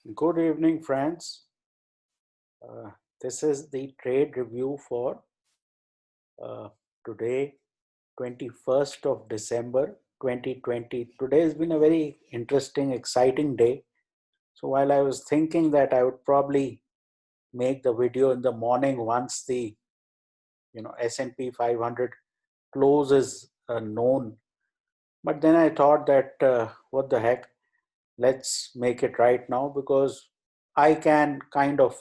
Good evening, friends. Uh, this is the trade review for uh, today, 21st of December 2020. Today has been a very interesting, exciting day. So while I was thinking that I would probably make the video in the morning once the S&P 500 close is known, but then I thought that what the heck, let's make it right now because I can kind of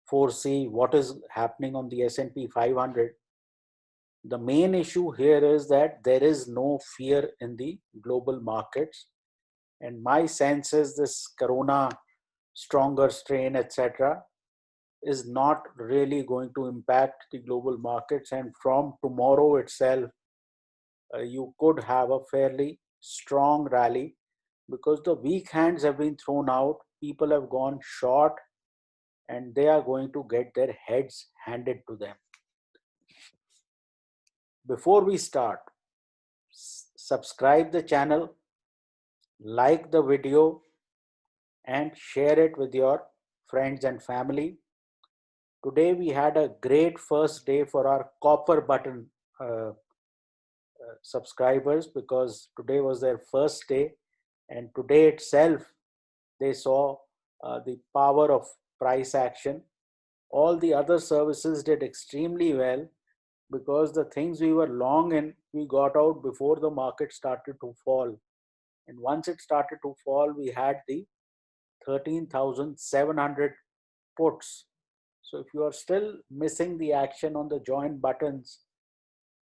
foresee what is happening on the S&P 500. The main issue here is that there is no fear in the global markets, and my sense is this corona stronger strain, etc., is not really going to impact the global markets, and from tomorrow itself you could have a fairly strong rally because the weak hands have been thrown out, people have gone short, and they are going to get their heads handed to them. Before we start, subscribe the channel, like the video, and share it with your friends and family. Today we had a great first day for our copper button subscribers because today was their first day, and today itself they saw the power of price action. All the other services did extremely well because the things we were long in, we got out before the market started to fall. And once it started to fall, we had the 13,700 puts. So if you are still missing the action on the joint buttons,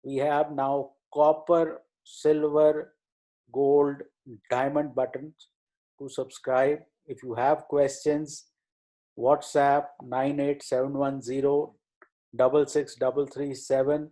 we have now copper, silver, gold, diamond buttons to subscribe. If you have questions, WhatsApp 98710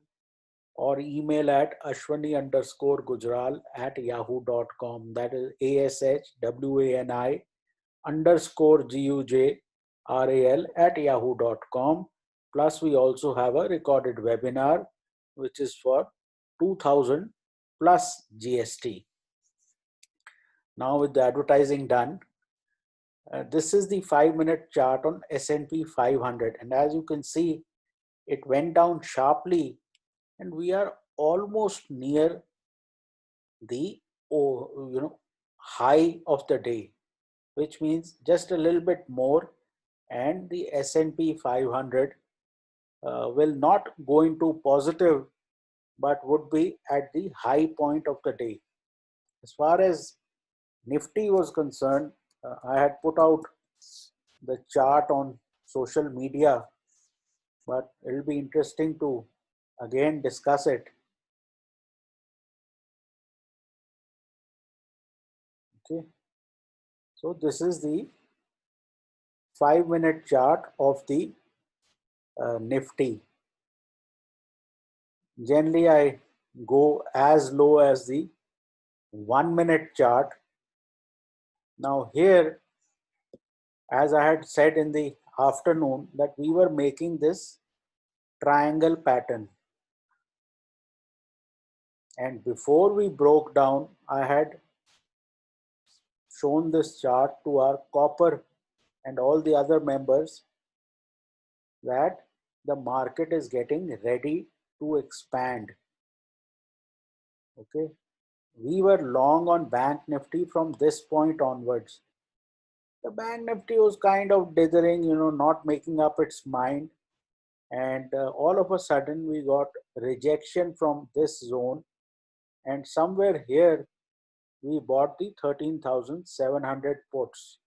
or email at ashwani_gujral@yahoo.com. That is ASHWANI_GUJRAL@yahoo.com. Plus, we also have a recorded webinar, which is for 2000 plus GST. Now, with the advertising done, this is the 5-minute chart on S&P 500. And as you can see, it went down sharply and we are almost near the high of the day, which means just a little bit more, and the S&P 500 will not go into positive, but would be at the high point of the day. As far as Nifty was concerned, I had put out the chart on social media, but it'll be interesting to again discuss it. Okay, so this is the 5-minute chart of the Nifty. Generally, I go as low as the 1-minute chart. Now here, as I had said in the afternoon, that we were making this triangle pattern. And before we broke down, I had shown this chart to our copper and all the other members that the market is getting ready to expand. Okay, we were long on Bank Nifty from this point onwards. The Bank Nifty was kind of dithering, not making up its mind, and all of a sudden we got rejection from this zone, and somewhere here we bought the 13,700 puts,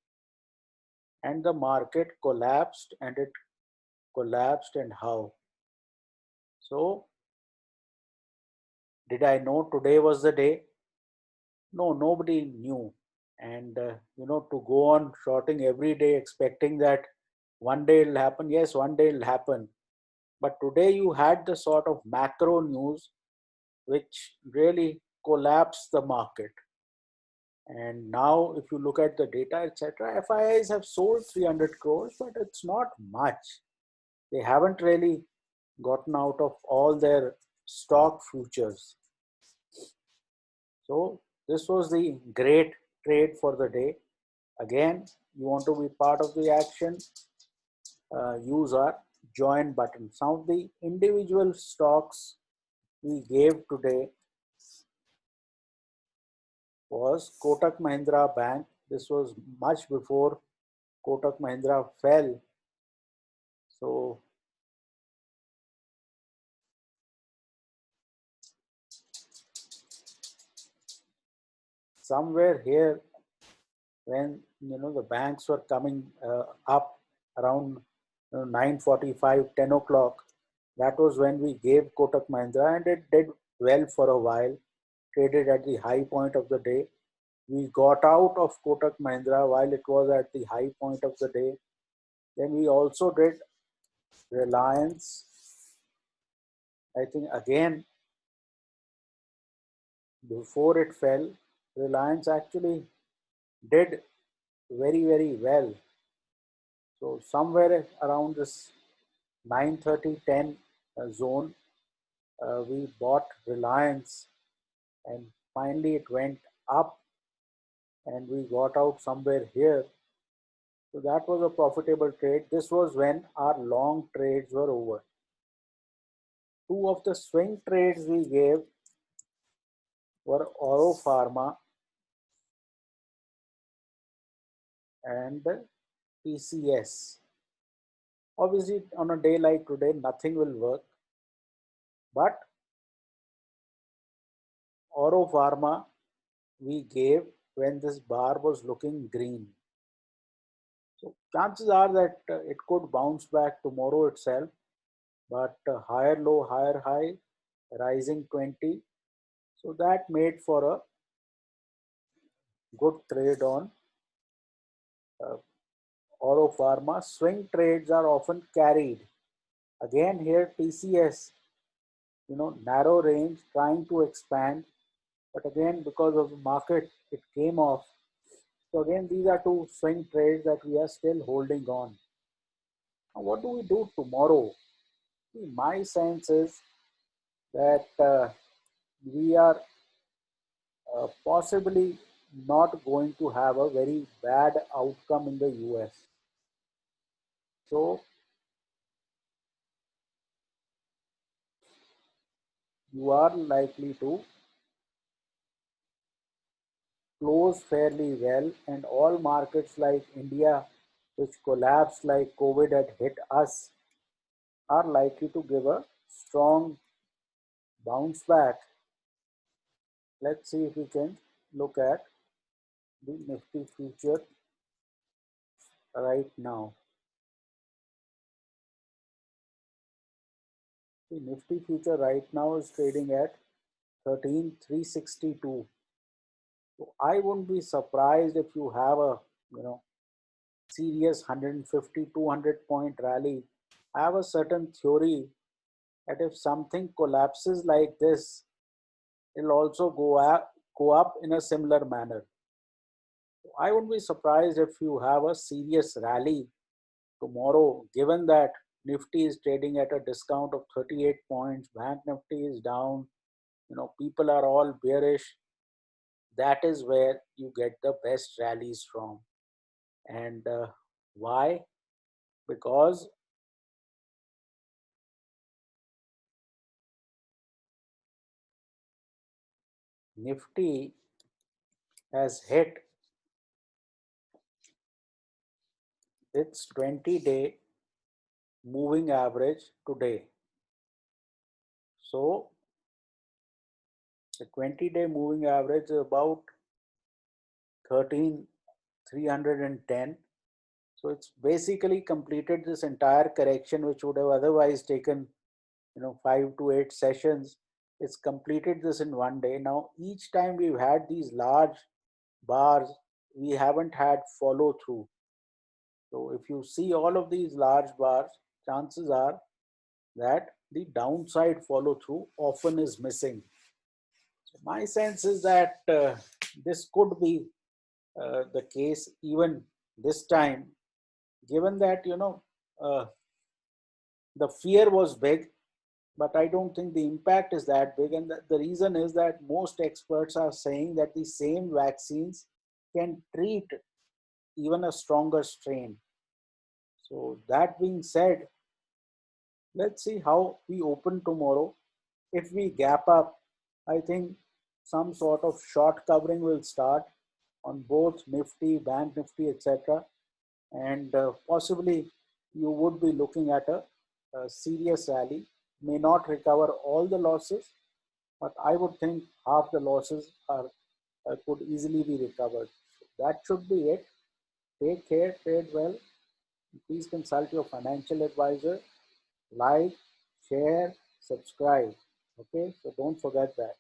and the market collapsed, and it collapsed, and how? So did I know today was the day? No, nobody knew. And to go on shorting every day expecting that one day it'll happen, yes, one day it'll happen, but today you had the sort of macro news which really collapsed the market. And now if you look at the data, etc., FIIs have sold 300 crores, but it's not much. They haven't really gotten out of all their stock futures. So this was the great trade for the day. Again, you want to be part of the action, use our join button. Some of the individual stocks we gave today was Kotak Mahindra Bank. This was much before Kotak Mahindra fell. So somewhere here, when the banks were coming up around 9:45, 10 o'clock, that was when we gave Kotak Mahindra, and it did well for a while, traded at the high point of the day. We got out of Kotak Mahindra while it was at the high point of the day. Then we also did Reliance. I think again, before it fell, Reliance actually did very, very well. So somewhere around this 9:30, 10 zone, we bought Reliance, and finally it went up and we got out somewhere here. So that was a profitable trade. This was when our long trades were over. Two of the swing trades we gave were Oro Pharma and TCS. Obviously, on a day like today, nothing will work, but Oro Pharma we gave when this bar was looking green. So chances are that it could bounce back tomorrow itself, but higher low, higher high, rising 20. So that made for a good trade on uh, Oro Pharma. Swing trades are often carried. Again here TCS, narrow range, trying to expand, but again because of the market, it came off. So again, these are two swing trades that we are still holding on. Now, what do we do tomorrow? See, my sense is that we are possibly not going to have a very bad outcome in the US. So you are likely to close fairly well, and all markets like India, which collapsed like COVID had hit us, are likely to give a strong bounce back. Let's see if we can look at the Nifty future right now. The Nifty future right now is trading at 13,362. So I wouldn't be surprised if you have a serious 150, 200 point rally. I have a certain theory that if something collapses like this, it'll also go up in a similar manner. I wouldn't be surprised if you have a serious rally tomorrow, given that Nifty is trading at a discount of 38 points, Bank Nifty is down, people are all bearish. That is where you get the best rallies from. And why? Because Nifty has hit its 20-day moving average today. So the 20-day moving average is about 13,310. So it's basically completed this entire correction, which would have otherwise taken 5 to 8 sessions. It's completed this in one day. Now each time we've had these large bars, we haven't had follow through. So if you see all of these large bars, chances are that the downside follow through often is missing. So my sense is that this could be the case even this time, given that uh, the fear was big, but I don't think the impact is that big. And the reason is that most experts are saying that the same vaccines can treat even a stronger strain. So that being said, let's see how we open tomorrow. If we gap up, I think some sort of short covering will start on both Nifty, Bank Nifty, etc. And possibly you would be looking at a serious rally. May not recover all the losses, but I would think half the losses are could easily be recovered. So that should be it. Take care, trade well. Please consult your financial advisor. Like, share, subscribe. Okay, so don't forget that.